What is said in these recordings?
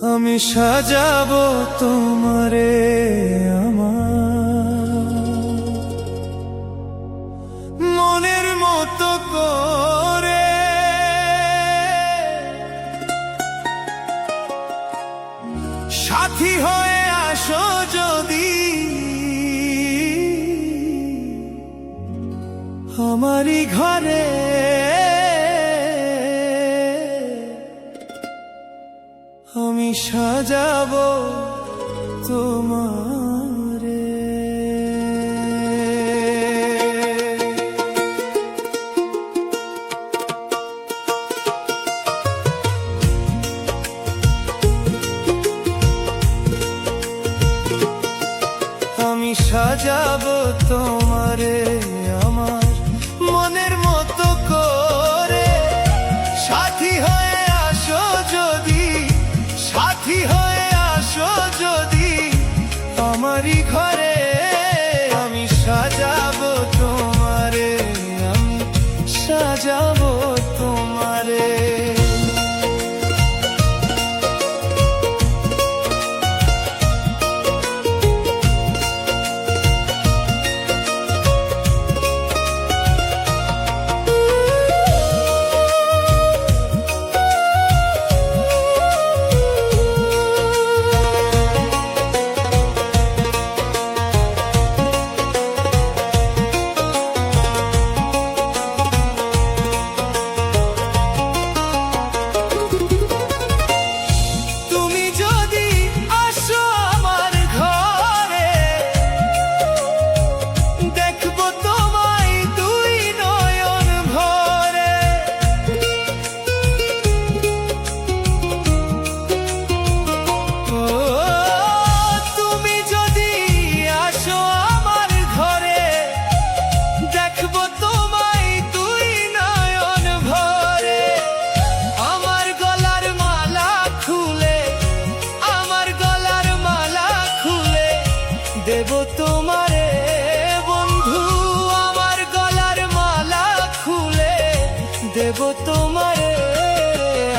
আমি সাজাবো তোমারে আমার মনের মতো করে, সাথী হয়ে আসো যদি আমারই ঘরে। আমি সাজাবো তোমারে। আমি সাজাবো তোমারে আমার মনের মতো করে, সাথী হয়ে আসো যদি, সাথী হয়ে আসো যদি আমারই ঘরে। আমি সাজাবো তোমারে, আমি সাজাবো তোমারে। দেব তোমারে বন্ধু আমার গলার মালা খুলে, দেব তোমারে।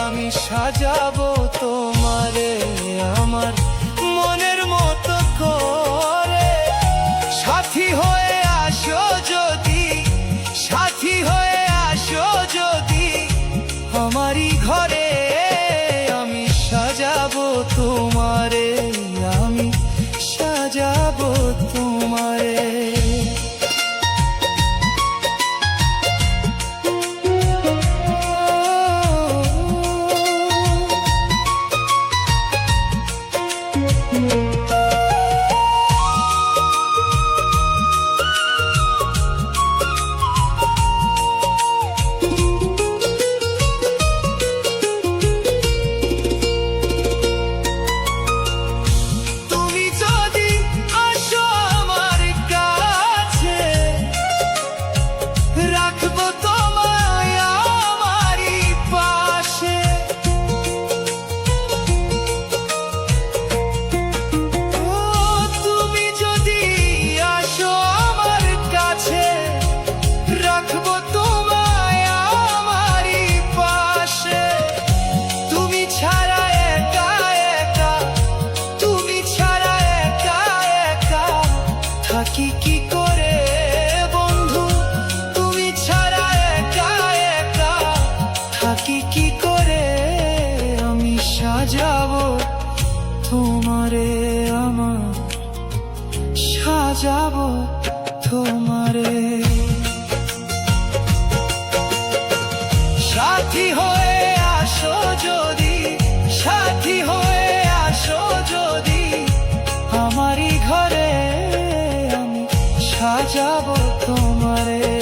আমি সাজাবো তোমারে আমার মনের মতো করে, সাথী হয়ে আসো যদি, সাথী হয়ে আসো যদি আমারই ঘরে। আমি সাজাবো তোমারে, আমি সাজাবো তোমারে। থাকি কি করে বন্ধু তুমি ছাড়া একা একা, থাকি কি করে। আমি সাজাবো তোমারে আমার, সাজাবো তোমারে। সাথী হয়ে আসো যদি, সাথী হয়ে আসো যদি আমারই ঘরে। সাজাবো তোমারে।